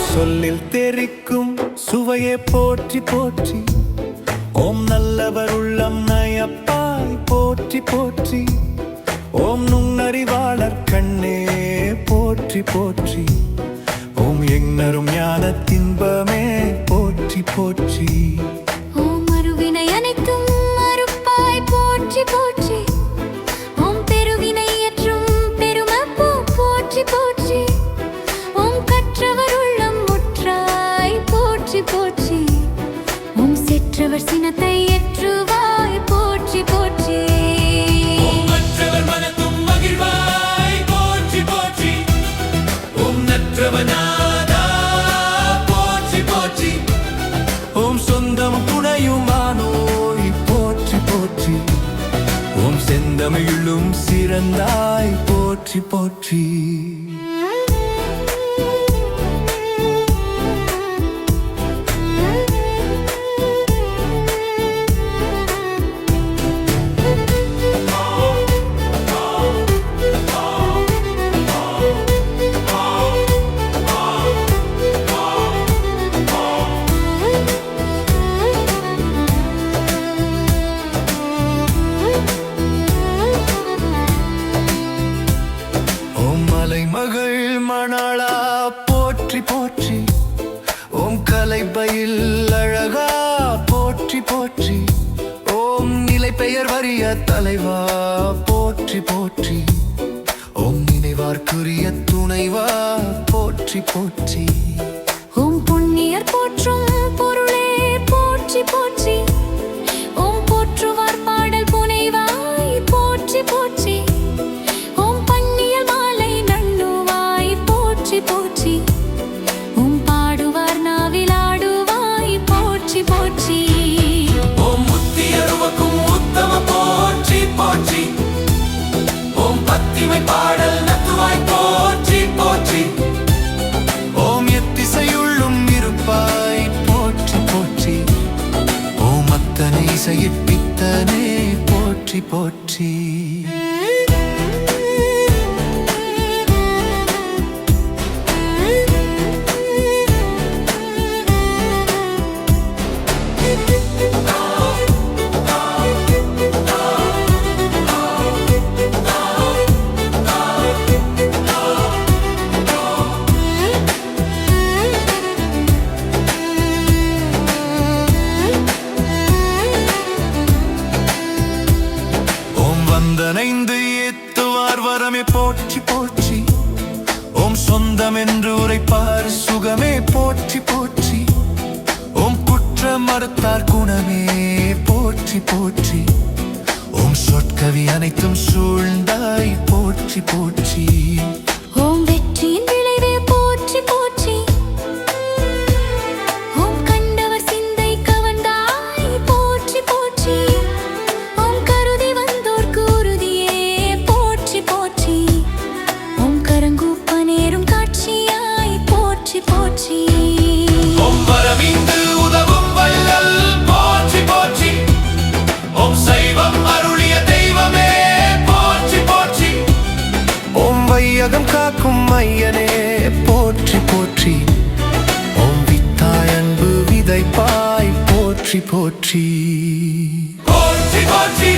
சொல்லில் தெரிக்கும் சுவையே போற்றி போற்றி. ஓம் நல்லவர் உள்ளம் நயப்பாய் போற்றி போற்றி. ஓம் நுண்ணறிவாளர் கண்ணே போற்றி போற்றி. ஓம் எண்ணரும் ஞான தின்பமே போற்றி போற்றி. ஓம் அருவினை அனைத்தும் அருப்பாய் போற்றி போற்றி. ஓம் பெருவினை ஏற்றும் பெருமப்போ போற்றி போற்றி. ஓம் கற்றவர் உள்ளம் முற்றாய் போற்றி போற்றி. ஓம் செற்றவர் சினத்தை ஏற்றுவாய் போற்றி போற்றி. ஓம் மற்றவர் மனத்தும் மகிழ்வாய் போற்றி போற்றி. ஓம் நற்றவனாதா போற்றி போற்றி. ஓம் சொந்தம் துணையுமானோய் போற்றி போற்றி. ஓம் செந்தமிழும் சிறந்தாய் போற்றி போற்றி. மகள் மணாளா போற்றி போற்றி. ஓம் கலைபயில் அழகா போற்றி போற்றி. ஓம் நிலை பெயர் வரிய தலைவா போற்றி போற்றி. ஓம் நினைவார்க்குரிய துணைவா போற்றி போற்றி. ஓம் புண்ணியர் போற்றும் பொருளே போற்றி போற்றி. ஓம் போற்றுவார் பாடல் புனைவாய் போற்றி போற்றி. ஓம் பன்னியல் மாலை நண்ணுவாய் போற்றி போற்றி. ஓம் பாடுவார் நாவிலாடுவாய் போற்றி போற்றி. ஓம் முத்தியருவக்கும் உத்தம போற்றி போற்றி. ஓம் பத்திமை பாடல் நத்துவாய் போற்றி போற்றி. ஓம் எத்திசையுள்ளும் இருப்பாய் போற்றி போற்றி. ஓம் அத்தனை செய்யிப்பித்தனே போற்றி போற்றி. வந்தனைந்து ஏத்துவார் வரமே போற்றி போற்றி. ஓம் சொந்தம் என்று உரைப்பார் சுகமே போற்றி போற்றி. ஓம் குற்ற மறுத்தார் குணமே போற்றி போற்றி. ஓம் சொற்கவி அனைத்தும் சூழ்ந்தாய் போற்றி போற்றி. ஓம் வெற்றியின் விளைவே போற்றி போற்றி. ஓம் கண்டவர் சிந்தை கவர்ந்தாய் போற்றி போற்றி. ஓம் கருதி வந்தோர்க்கு உறுதியே போற்றி போற்றி. ஓம் கரங்கூப்ப நேரும் காட்சியாய் போற்றி போற்றி. ஓம் வரமிந்து உதவும் வள்ளல் போற்றி போற்றி. ஓம் சைவம் அருளிய தெய்வமே போற்றி போற்றி. ஓம் வையகம் காக்கும் ஐயனே போற்றி போற்றி. ஓம் வித்தாய் அன்பு விதைப்பாய் போற்றி போற்றி. போற்றி போற்றி.